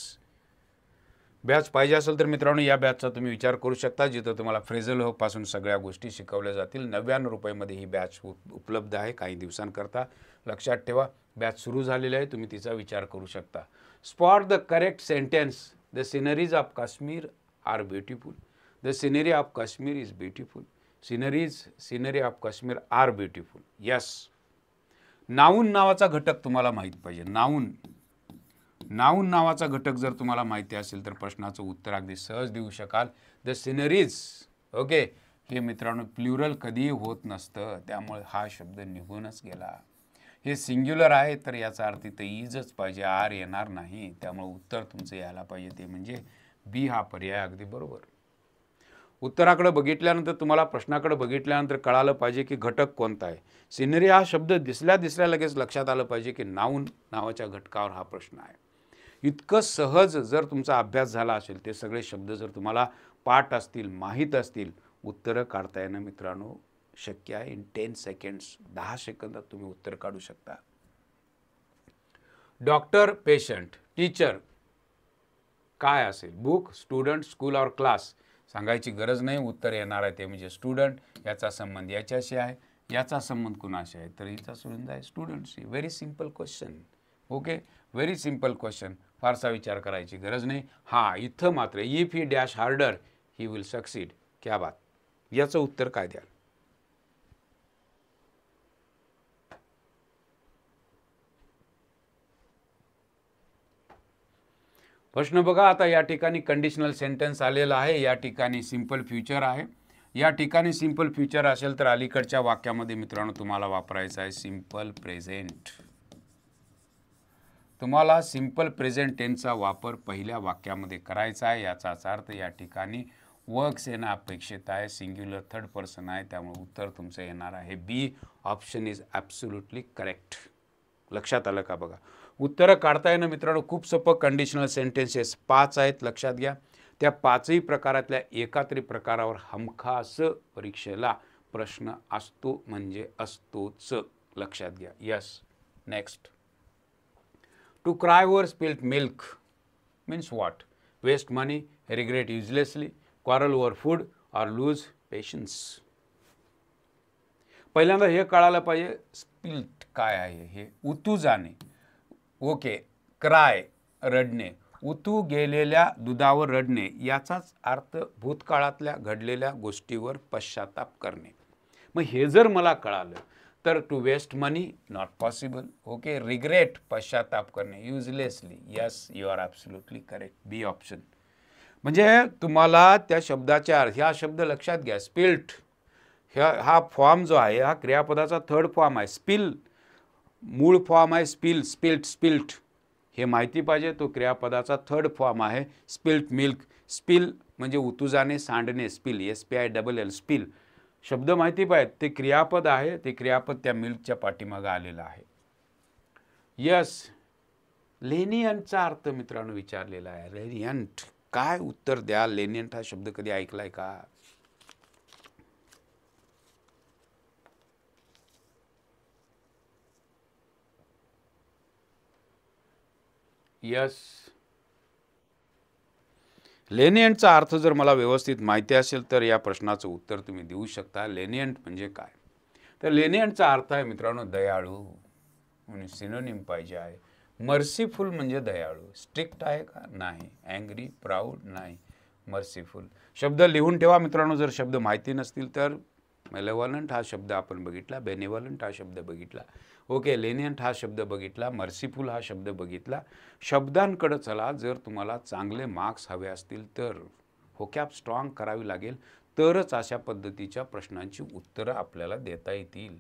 Batch पाहिजे असेल तर मित्रांनो या बॅचचा तुम्ही विचार करू शकता, जिथं तुम्हाला फ्रेझल पासून सगळ्या गोष्टी शिकवल्या जातील. 99 रुपयामध्ये ही बॅच उपलब्ध आहे काही दिवसांकरता. लक्षात ठेवा बॅच सुरू झालेली आहे, तुम्ही तिचा विचार करू शकता. Spot the correct sentence. The sceneries of Kashmir are beautiful. The scenery of Kashmir is beautiful. Scenery of Kashmir are beautiful. Yes. Noun नावाचा घटक तुम्हाला माहीत पाहिजे. नाऊन नावाचा घटक जर तुम्हाला माहिती असेल तर प्रश्नाचं उत्तर अगदी सहज देऊ शकाल. The sceneries. ओके. हे मित्रांनो प्लुरल कधीही होत नसतं, त्यामुळे हा शब्द निघूनच गेला. हे सिंग्युलर आहे तर याचा अर्थ इथं इजच पाहिजे, आर येणार नाही. त्यामुळे उत्तर तुमचं यायला पाहिजे ते म्हणजे बी हा पर्याय अगदी बरोबर. उत्तराकडे बघितल्यानंतर तुम्हाला प्रश्नाकडे बघितल्यानंतर कळालं पाहिजे की घटक कोणता आहे. सिनरी हा शब्द दिसल्या लगेच लक्षात आलं पाहिजे की नाऊन नावाच्या घटकावर हा प्रश्न आहे. इतकं सहज जर तुमचा अभ्यास झाला असेल, ते सगळे शब्द जर तुम्हाला पाठ असतील, माहीत असतील, उत्तरं काढता येणं मित्रांनो शक्य आहे. इन 10 सेकंड्स 10 सेकंदात तुम्ही उत्तर काढू शकता. डॉक्टर, पेशंट, टीचर काय असेल? बुक, स्टुडंट, स्कूल और क्लास. सांगायची गरज नाही, उत्तर येणार आहे ते म्हणजे स्टुडंट. याचा संबंध याच्याशी आहे, याचा संबंध कुणाशी आहे तर हिचा संबंध आहे स्टुडंटशी. Very simple question. Okay, very simple question. फारसा विचार करायची गरज नाही. हां, इथं मात्र if he dash harder he will succeed. क्या बात. याचं उत्तर काय द्याल? प्रश्न बघा आता या ठिकाणी कंडिशनल सेंटेन्स आलेला आहे, या ठिकाणी सिंपल फ्युचर आहे. या ठिकाणी सिंपल फ्युचर असेल तर अलीकडच्या वाक्यामध्ये मित्रांनो तुम्हाला वापरायचं आहे सिंपल प्रेझेंट. तुम्हाला सिंपल प्रेझेंट टेन्सचा वापर पहिल्या वाक्यामध्ये करायचा आहे. याचाच अर्थ या ठिकाणी वर्क्स येणं अपेक्षित आहे, सिंग्युलर थर्ड पर्सन आहे, त्यामुळे उत्तर तुमचं येणार आहे B. Option is absolutely correct. लक्षात आलं का बघा. उत्तरं काढता येणं मित्रांनो खूप सोपं. कंडिशनल सेंटेन्सेस 5 आहेत, लक्षात घ्या. त्या 5ही प्रकारातल्या एका तरी प्रकारावर हमखास परीक्षेला प्रश्न असतो म्हणजे असतोच, लक्षात घ्या. Yes. Next. To cry over spilt milk means what? Waste money, regret uselessly, quarrel over food or lose patience. पहिल्यांदा हे कळायला पाहिजे स्पिल्ट काय आहे. हे उतू जाणे. ओके. क्राय रडणे, उतू गेलेल्या दुधावर रडणे याचाच अर्थ भूतकाळातल्या घडलेल्या गोष्टीवर पश्चाताप करणे. मग हे जर मला कळालं तर to waste money not possible. Okay. Regret पश्चाताप करणे, uselessly. Yes, you are absolutely correct. B option. म्हणजे तुम्हाला त्या शब्दाच्या अर्थ, ह्या शब्द लक्षात घ्या. स्पिल्ट हा फॉर्म जो आहे हा क्रियापदाचा थर्ड फॉर्म आहे. स्पिल मूळ फॉर्म आहे स्पिल, स्पिल्ट, स्पिल्ट हे माहिती पाहिजे. तो क्रियापदाचा थर्ड फॉर्म आहे. Spilt milk. स्पिल म्हणजे उतू जाणे, सांडणे. स्पिल, SPILL, स्पिल शब्द माहिती पाहिजे. ते क्रियापद आहे, ते क्रियापद त्या मिल्कच्या पाठीमागे आलेलं आहे. यस. लेनियंटचा अर्थ मित्रांनो विचारलेला आहे. लेनियंट काय उत्तर द्या. लेनियंट हा शब्द कधी ऐकलाय का? यस. लेनियंटचा अर्थ जर मला व्यवस्थित माहिती असेल तर या प्रश्नाचं उत्तर तुम्ही देऊ शकता. लेनियंट म्हणजे काय? तर लेनियंटचा अर्थ आहे मित्रांनो दयाळू, म्हणून सिनोनिम पाहिजे आहे. मर्सीफुल म्हणजे दयाळू. स्ट्रिक्ट आहे का? नाही. अँग्री, प्राऊड नाही. मर्सीफुल शब्द लिहून ठेवा मित्रांनो. जर शब्द माहिती नसतील तर मेलेव्हलंट हा शब्द आपण बघितला, बेनेव्हलंट हा शब्द बघितला. ओके. लेनियंट हा शब्द बघितला, मर्सीफुल हा शब्द बघितला. शब्दांकडे चला. जर तुम्हाला चांगले मार्क्स हवे असतील तर व्होकॅब स्ट्रॉंग करावी लागेल, तरच अशा पद्धतीच्या प्रश्नांची उत्तरं आपल्याला देता येतील.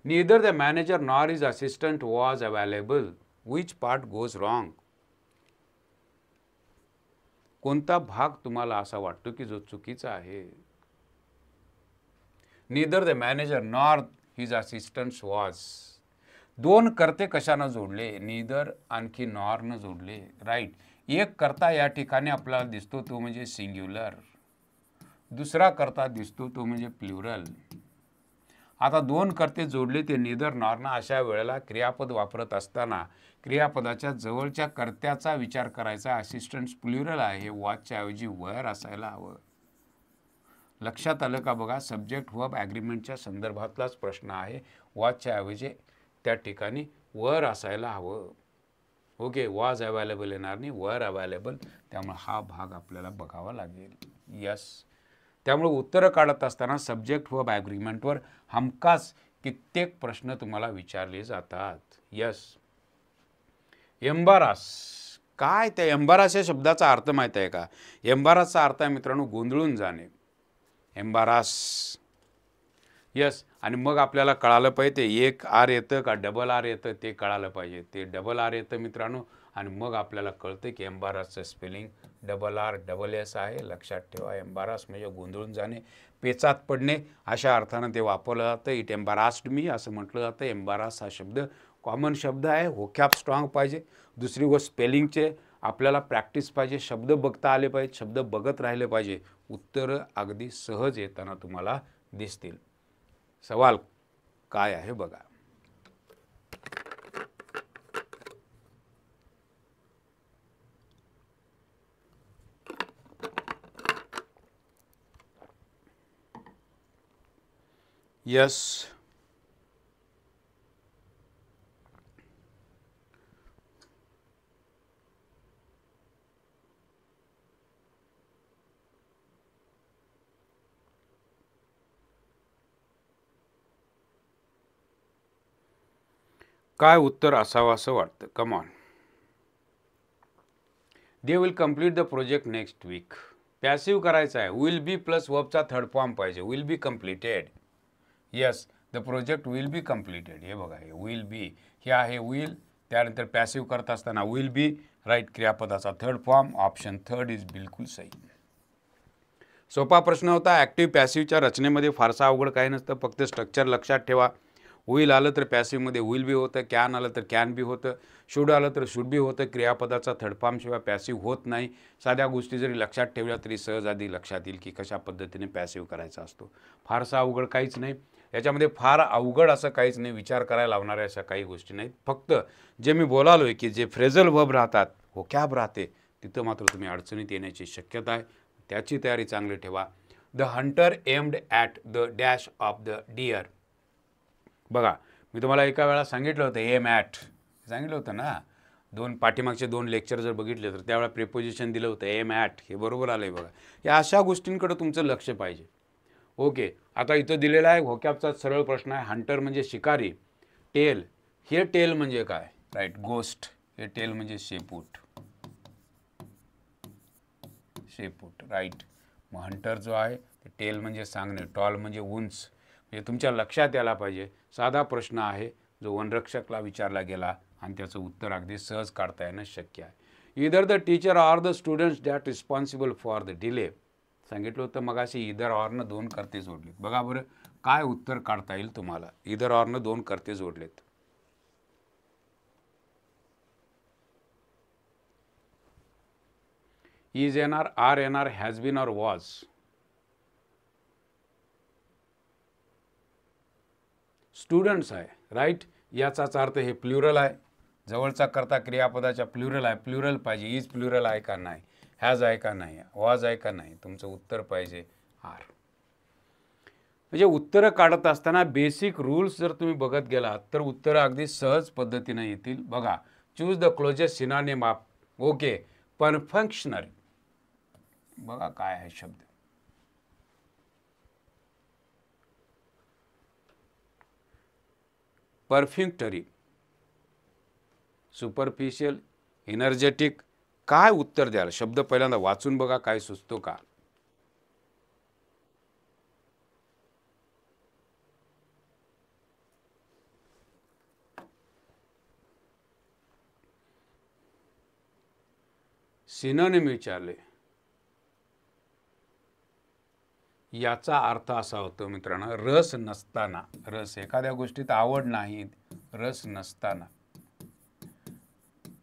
Neither the manager nor his assistant was available. Which part goes wrong? कोणता भाग तुम्हाला असा वाटतो की जो चुकीचा आहे? Neither the manager nor his assistant was. दोन कर्ते कशानं जोडले? नीदर आणखी नॉरनं जोडले. राईट. एक कर्ता या ठिकाणी आपल्याला दिसतो तो म्हणजे सिंग्युलर, दुसरा कर्ता दिसतो तो म्हणजे प्लुरल. आता दोन कर्ते जोडले ते नीदर नॉरनं. अशा वेळेला क्रियापद वापरत असताना क्रियापदाच्या जवळच्या कर्त्याचा विचार करायचा. असिस्टंट प्लुरल आहे, हे वॉचच्या ऐवजी वर असायला हवं. लक्षात आलं का बघा. सब्जेक्ट वर्ब ॲग्रीमेंटच्या संदर्भातलाच प्रश्न आहे. वॉचच्या ऐवजी त्या ठिकाणी वर असायला हवं. ओके. वॉज अवेलेबल येणार नाही, वर अवेलेबल. त्यामुळे हा भाग आपल्याला बघावा लागेल. यस. त्यामुळे उत्तरं काढत असताना सब्जेक्ट वर्ब ॲग्रीमेंटवर हमखास कित्येक प्रश्न तुम्हाला विचारले जातात. यस. एम्बारास काय? त्या एम्बारास या शब्दाचा अर्थ माहीत आहे का? एम्बारासचा अर्थ आहे मित्रांनो गोंधळून जाणे. एम्बारास. यस. आणि मग आपल्याला कळालं पाहिजे ते एक आर येतं का डबल आर येतं ते कळालं पाहिजे. ते डबल आर येतं मित्रांनो. आणि मग आपल्याला कळतं की एम्बारासचं स्पेलिंग DRSS आहे. लक्षात ठेवा. एम्बारास म्हणजे गोंधळून जाणे, पेचात पडणे अशा अर्थानं ते वापरलं जातं. इट एम्बारास्ड मी असं म्हटलं जातं. एम्बारास हा शब्द कॉमन शब्द आहे. व्होकॅब स्ट्रॉंग पाहिजे. दुसरी गोष्ट स्पेलिंगचे आपल्याला प्रॅक्टिस पाहिजे. शब्द बघता आले पाहिजे, शब्द बघत राहिले पाहिजे. उत्तरं अगदी सहज येताना तुम्हाला दिसतील. सवाल काय आहे बघा. यस. काय उत्तर असावं असं वाटतं? Come on. They will complete the project next week. Passive करायचा आहे. विल बी प्लस वर्बचा थर्ड फॉर्म पाहिजे. Will be completed. Yes, the project will be completed. हे बघा, हे विल बी, हे आहे विल, त्यानंतर पॅसिव्ह करत असताना विल बी, राईट, क्रियापदाचा third form, option third is बिलकुल सही. सोपा प्रश्न होता. ॲक्टिव्ह पॅसिव्हच्या रचनेमध्ये फारसा अवघड काही नसतं, फक्त स्ट्रक्चर लक्षात ठेवा. विल आलं तर पॅसिव्हमध्ये विल बी होतं, कॅन आलं तर कॅन बी होतं, शुड आलं तर शुड बी होतं. क्रियापदाचा थर्ड फॉर्म शिवाय पॅसिव्ह होत नाही. साध्या गोष्टी जरी लक्षात ठेवल्या तरी सहज आधी लक्षात येईल की कशा पद्धतीने पॅसिव्ह करायचा असतो. फारसा अवघड काहीच नाही याच्यामध्ये, फार अवघड असं काहीच नाही, विचार करायला लावणाऱ्या अशा काही गोष्टी नाहीत. फक्त जे मी बोलालो आहे की जे फ्रेझल वर्ब राहतात, व्होकॅब राहते, तिथं मात्र तुम्ही अडचणीत येण्याची शक्यता आहे. त्याची तयारी चांगली ठेवा. The hunter aimed at the dash of the deer. बघा, मी तुम्हाला एका वेळा सांगितलं होतं एम ॲट, सांगितलं होतं ना. पाठीमागचे दोन लेक्चर जर बघितले तर त्यावेळेला प्रिपोजिशन दिलं होतं एम ॲट, हे बरोबर आलं आहे बघा. या अशा गोष्टींकडे तुमचं लक्ष पाहिजे. ओके, आता इथं दिलेला आहे व्होकॅबचा सरळ प्रश्न आहे. हंटर म्हणजे शिकारी, टेल, हे टेल म्हणजे काय, राईट, गोस्ट, हे टेल म्हणजे शेपूट, शेपूट, राईट. मग हंटर जो आहे ते टेल म्हणजे सांगणे, टॉल म्हणजे उंच. म्हणजे तुमच्या लक्षात यायला पाहिजे. साधा प्रश्न आहे जो वनरक्षकला विचारला गेला आणि त्याचं उत्तर अगदी सहज काढता येणं शक्य आहे. Either the teacher or the students that responsible for the delay. सांगितलं होतं मगाशी इदर ऑरनं दोन कर्ते जोडलेत. बघा बरं काय उत्तर काढता येईल तुम्हाला. इदर ऑरनं दोन कर्ते जोडलेत. इज येणार, आर येणार, has been or was. Students आहे, राईट. याचाच अर्थ हे प्लुरल आहे. जवळचा करता क्रियापदाच्या प्लुरल आहे, प्लुरल पाहिजे. इज प्लुरल आहे का नाही, हॅज आहे का नाही, वॉज आहे का नाही. तुमचं उत्तर पाहिजे आर. म्हणजे उत्तरं काढत असताना बेसिक रूल्स जर तुम्ही बघत गेलात तर उत्तरं अगदी सहज पद्धतीने येतील. बघा, choose the closest synonym of, okay, perfunctory. बघा काय आहे शब्द, परफ्युक्टरी, सुपरफिशियल, एनर्जेटिक. काय उत्तर द्याल? शब्द पहिल्यांदा वाचून बघा काय सुचतो का. सिनोनिम विचारले, याचा अर्थ असा होतो मित्रांनो, रस नसताना, रस, एखाद्या गोष्टीत आवड नाही, रस नसताना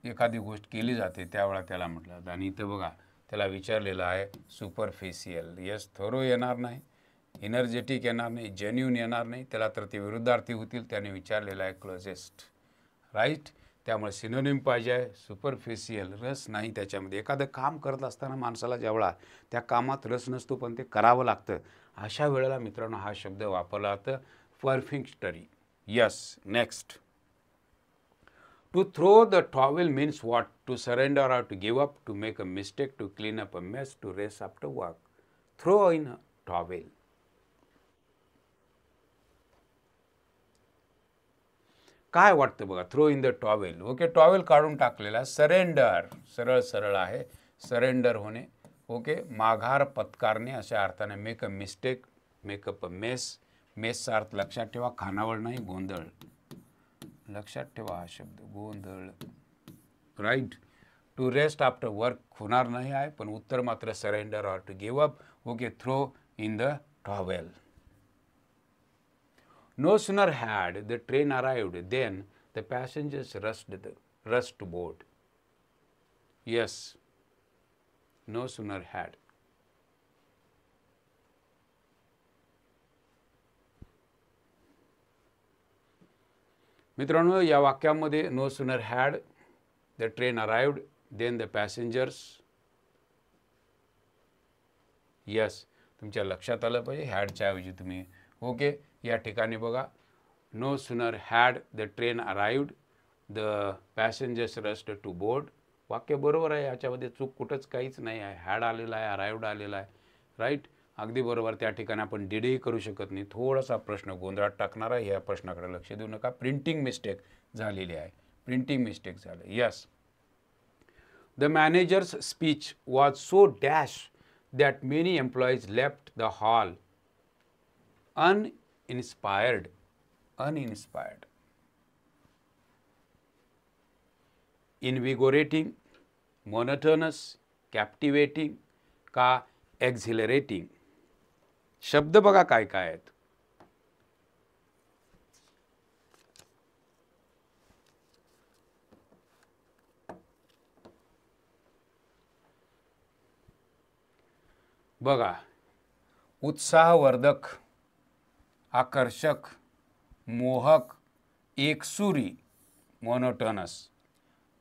एखादी गोष्ट केली जाते त्यावेळा त्याला म्हटलं जातं. आणि इथं बघा त्याला विचारलेलं आहे सुपरफिशियल. यस, थोरो येणार नाही, एनर्जेटिक येणार नाही, जेन्युन येणार नाही, त्याला तर ते विरुद्धार्थी होतील. त्याने विचारलेलं आहे क्लोजेस्ट, राईट. त्यामुळे सिनोनिम पाहिजे आहे सुपरफिशियल, रस नाही त्याच्यामध्ये. एखादं काम करत असताना माणसाला जेवढा त्या कामात रस नसतो पण ते करावं लागतं, अशा वेळेला मित्रांनो हा शब्द वापरला जातं, perfunctory. Yes, next. To throw the towel means what? To surrender or to give up, to make a mistake, to clean up a mess, to race after work. Throw in a towel. काय वाटतं बघा, throw in the towel. Okay, towel काढून टाकलेला. Surrender, सरळ सरळ आहे, surrender होणे. Okay, माघार पत्कारणे अशा अर्थाने. Make a mistake, make up a mess. मेसचा अर्थ लक्षात ठेवा, खानावळ नाही, गोंधळ. लक्षात ठेवा हा शब्द, गोंधळ, right. To rest after work होणार नाही आहे, पण उत्तर मात्र surrender or to give up. Okay, throw in the towel. No sooner had the train arrived than the passengers rushed board. Yes, no sooner had. मित्रांनो, या वाक्यामध्ये no sooner had the train arrived then the passengers. Yes, तुमच्या लक्षात आलं पाहिजे हॅडच्या ऐवजी तुम्ही. Okay, या ठिकाणी बघा, no sooner had the train arrived the passengers rushed to board. वाक्य बरोबर आहे, याच्यामध्ये चूक कुठंच काहीच नाही आहे. हॅड आलेला आहे, अराइव्ड आलेला आहे, राईट, अगदी बरोबर. त्या ठिकाणी आपण डिडही करू शकत नाही. थोडासा प्रश्न गोंधळात टाकणार आहे, या प्रश्नाकडे लक्ष देऊ नका. प्रिंटिंग मिस्टेक झालेली आहे, प्रिंटिंग मिस्टेक झालं. Yes, The manager's speech was so dash that many employees left the hall uninspired. Invigorating, monotonous, captivating का exhilarating? शब्द बघा काय काय आहेत. बघा, उत्साहवर्धक, आकर्षक, मोहक, एकसुरी, मोनोटोनस.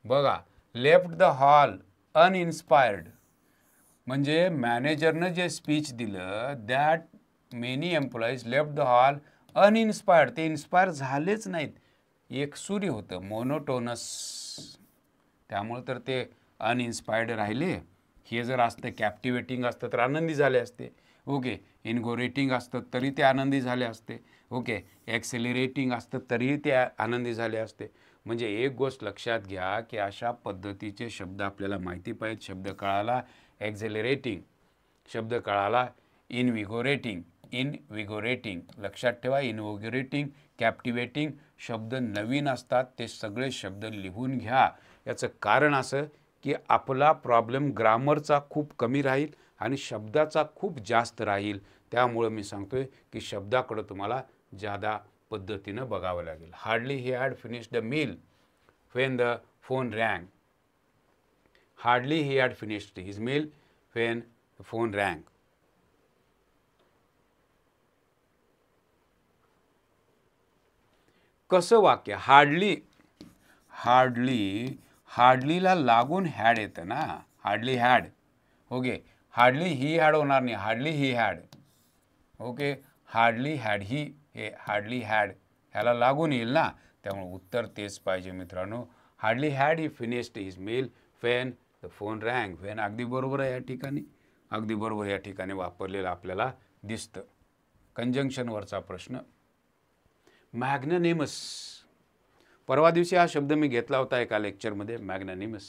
बघा, लेफ्ट द हॉल अनइन्स्पायर्ड म्हणजे मॅनेजरनं जे स्पीच दिलं that many employees left the hall uninspired, ते इन्स्पायर झालेच नाहीत, एकसुरी होतं, मोनोटोनस. त्यामुळे तर ते अनइन्स्पायर्ड राहिले. हे जर असतं कॅप्टिवेटिंग असतं तर आनंदी झाले असते. ओके, इनगोरेटिंग असतं तरी ते आनंदी झाले असते. ओके, एक्सेलरेटिंग असतं तरीही ते आनंदी झाले असते. म्हणजे एक गोष्ट लक्षात घ्या की अशा पद्धतीचे शब्द आपल्याला माहिती पाहिजेत. शब्द कळाला एक्झेलरेटिंग, शब्द कळाला इनविगोरेटिंग, लक्षात ठेवा. इनविगोरेटिंग, कॅप्टिवेटिंग शब्द नवीन असतात, ते सगळे शब्द लिहून घ्या. याचं कारण असं की आपला प्रॉब्लेम ग्रामरचा खूप कमी राहील आणि शब्दाचा खूप जास्त राहील. त्यामुळं मी सांगतोय की शब्दाकडं तुम्हाला जादा पद्धतीनं बघावं लागेल. Hardly he had finished the meal when the phone rang. Hardly he had finished his meal when the phone rang. कसं वाक्य? हार्डलीला लागून हॅड येतं ना, hardly had. Okay, hardly he had होणार नाही, hardly he had. Okay, hardly had he, हे hardly had ह्याला लागून येईल ना, त्यामुळे उत्तर तेच पाहिजे मित्रांनो. Hardly had he finished his meal when the phone rang. When अगदी बरोबर आहे या ठिकाणी, अगदी बरोबर या ठिकाणी वापरलेलं आपल्याला दिसतं. कंजंक्शनवरचा प्रश्न. मॅग्नॅनिमस. परवा दिवशी हा शब्द मी घेतला होता एका लेक्चरमध्ये, magnanimous.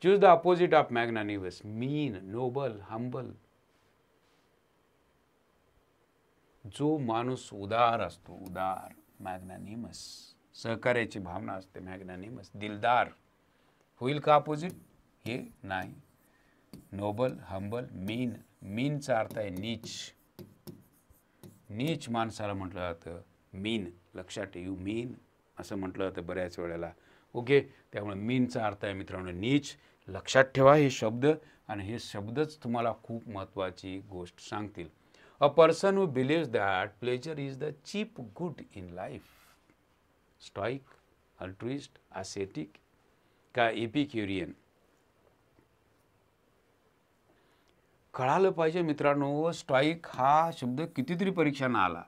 Choose the opposite of magnanimous. Mean, noble, humble. जो माणूस उदार असतो, उदार, मॅग्नॅनिमस. सहकार्याची भावना असते, मॅग्नॅनिमस. दिलदार होईल का अपोजिट? हे नाही. नोबल, हंबल, मीन. मीनचा अर्थ आहे नीच. नीच माणसाला म्हटलं जातं मीन. लक्षात ठेवू, मीन असं म्हटलं जातं बऱ्याच वेळेला. ओके, त्यामुळे मीनचा अर्थ आहे मित्रांनो नीच. लक्षात ठेवा हे शब्द, आणि हे शब्दच तुम्हाला खूप महत्त्वाची गोष्ट सांगतील. A person who believes that pleasure is the chief good in life. Stoic, altruist, ascetic का एपिक्युरियन? कळालं पाहिजे मित्रांनो. स्टॉइक हा शब्द कितीतरी परीक्षांना आला.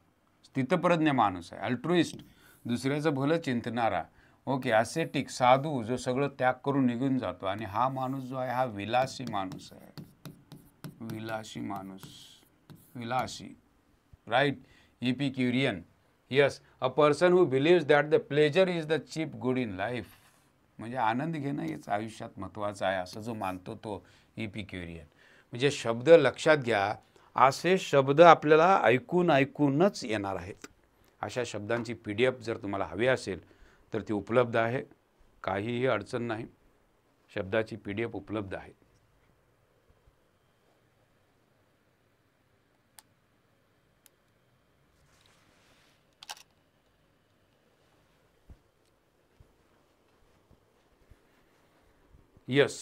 स्थितप्रज्ञ माणूस आहे. अल्ट्रुइस्ट, दुसऱ्याचं भलं चिंतणारा. ओके, असेटिक, साधू, जो सगळं त्याग करून निघून जातो. आणि हा माणूस जो आहे हा विलासी माणूस आहे. विलासी माणूस, विलासी, right. Epicurean. Yes, a person who believes that the pleasure is the chief good in life. म्हणजे आनंद घेणं हेच आयुष्यात महत्त्वाचं आहे असं जो मानतो तो एपिक्युरियन. म्हणजे शब्द लक्षात घ्या, असे शब्द आपल्याला ऐकूनच येणार आहेत. अशा शब्दांची PDF जर तुम्हाला हवी असेल तर ती उपलब्ध आहे. काहीही अडचण नाही, शब्दाची PDF उपलब्ध आहे. यस,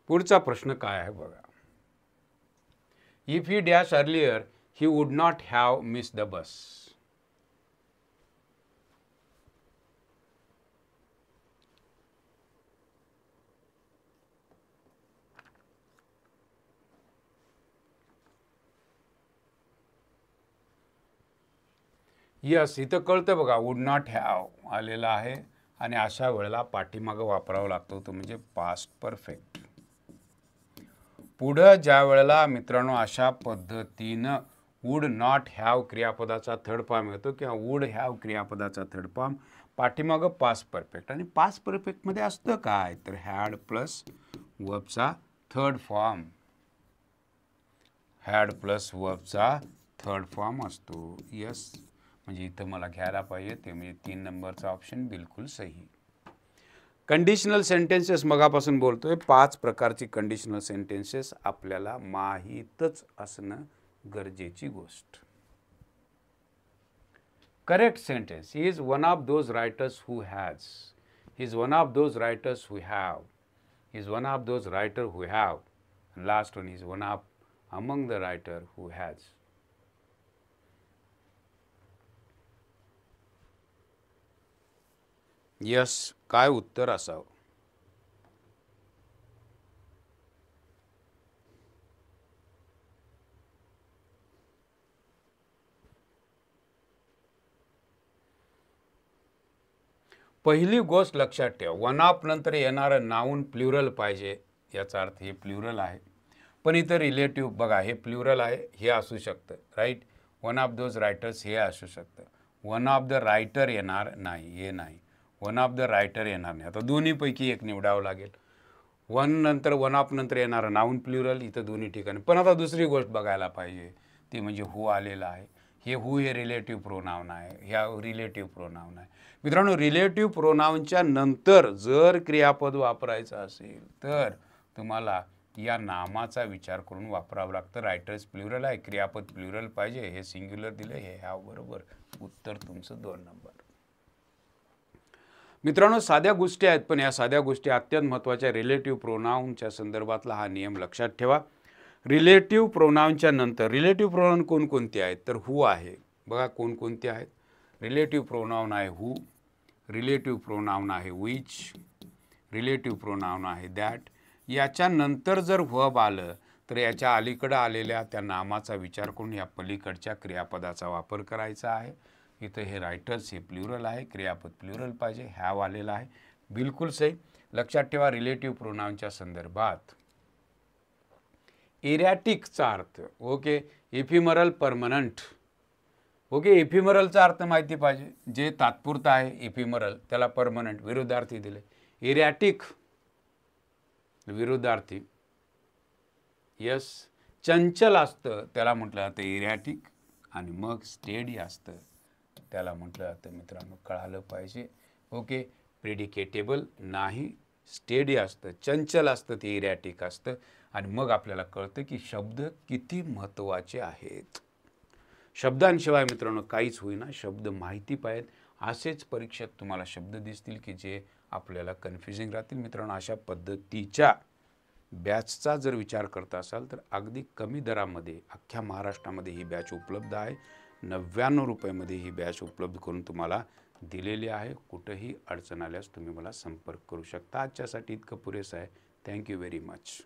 पुढचा प्रश्न काय आहे बघा. If he dash earlier he would not have miss the bus. Yes, इथं कळतं बघा, वुड नॉट हॅव आलेला आहे आणि अशा वेळेला पाठीमागं वापरावं लागतो तो म्हणजे पास्ट परफेक्ट. पुढं ज्या वेळेला मित्रांनो अशा पद्धतीनं वूड नॉट हॅव क्रियापदाचा थर्ड फॉर्म येतो किंवा वूड हॅव क्रियापदाचा थर्ड फॉर्म पाठीमागं पास्ट परफेक्ट. आणि पास्ट परफेक्टमध्ये असतं काय तर हॅड प्लस वर्बचा थर्ड फॉर्म, हॅड प्लस वर्बचा थर्ड फॉर्म असतो. यस, म्हणजे इथं मला घ्यायला पाहिजे ते म्हणजे 3 नंबरचा ऑप्शन बिलकुल सही. कंडिशनल सेंटेन्सेस मगापासून बोलतोय, 5 प्रकारची कंडिशनल सेंटेन्सेस आपल्याला माहीतच असणं गरजेची गोष्ट. Correct sentence, he is one of those writers who has, he is one of those writers who have, he is one of those writer who have, last one is one of among the writer who has. Yes, काय उत्तर असावं? पहिली गोष्ट लक्षात ठेवा, one of नंतर येणारं noun plural पाहिजे, याचा अर्थ हे प्ल्युरल आहे. पण इथं रिलेटिव्ह बघा, हे प्ल्युरल आहे, हे असू शकतं, right. One of those writers हे असू शकतं. वन ऑफ द रायटर येणार नाही, हे नाही. वन ऑफ द रायटर येणार नाही. आता दोन्हीपैकी एक निवडावं लागेल. वन नंतर वन ऑफ नंतर येणारं नाऊन प्ल्युरल इथं दोन्ही ठिकाणी. पण आता दुसरी गोष्ट बघायला पाहिजे, ती म्हणजे हू आलेलं आहे. हे हू हे रिलेटिव्ह प्रोनाउन आहे, ह्या रिलेटिव्ह प्रोनाउन आहे. मित्रांनो, रिलेटिव्ह प्रोनाउनच्या नंतर जर क्रियापद वापरायचं असेल तर तुम्हाला या नामाचा विचार करून वापरावं लागतं. रायटर्स प्ल्युरल आहे, क्रियापद प्ल्युरल पाहिजे, हे सिंग्युलर दिले, हे हॅव. बरोबर, उत्तर तुमचं 2 नंबर. मित्रांनो, साध्या गोष्टी आहेत, पण या साध्या गोष्टी अत्यंत महत्त्वाच्या. रिलेटिव्ह प्रोनाउनच्या संदर्भातला हा नियम लक्षात ठेवा. रिलेटिव्ह प्रोनाउनच्या नंतर रिलेटिव्ह प्रोनाउन कोणकोणते आहेत तर हू आहे. बघा कोणकोणते आहेत. रिलेटिव्ह प्रोनाउन आहे हू, रिलेटिव्ह प्रोनाउन आहे विच, रिलेटिव्ह प्रोनाउन आहे दॅट. याच्यानंतर जर व्हर्ब आलं तर याच्या अलीकडं आलेल्या त्या नामाचा विचार करून या पलीकडच्या क्रियापदाचा वापर करायचा आहे. इथं हे रायटर्स हे प्ल्युरल आहे, क्रियापद प्ल्युरल पाहिजे, हॅव आलेला आहे, बिलकुल सही. लक्षात ठेवा, रिलेटिव्ह प्रोनाउनच्या संदर्भात एरॅटिकचा अर्थ, ओके, इफिमरल परमनंट. ओके, इफिमरलचा अर्थ माहिती पाहिजे. जे तात्पुरतं आहे इफिमरल त्याला परमनंट विरुद्धार्थी दिले. एरॅटिक विरुद्धार्थी, यस, चंचल असतं त्याला म्हटलं जातं एरॅटिक, आणि मग स्टेडी असतं त्याला म्हटलं जातं. मित्रांनो, कळालं पाहिजे. ओके, प्रेडिकेटेबल नाही, स्टेडी असतं, चंचल असतं, ते एरॅटिक असतं. आणि मग आपल्याला कळतं की शब्द किती महत्त्वाचे आहेत. शब्दांशिवाय मित्रांनो काहीच होईना, शब्द माहिती पाहिजेत. असेच परीक्षेत तुम्हाला शब्द दिसतील की जे आपल्याला कन्फ्युजिंग राहतील. मित्रांनो, अशा पद्धतीच्या बॅचचा जर विचार करत असाल तर अगदी कमी दरामध्ये अख्ख्या महाराष्ट्रामध्ये ही बॅच उपलब्ध आहे. 99 रुपयामध्ये ही बॅच उपलब्ध करून तुम्हाला दिलेली आहे. कुठंही अडचण आल्यास तुम्ही मला संपर्क करू शकता. आजच्यासाठी इतकं पुरेसं आहे. Thank you very much.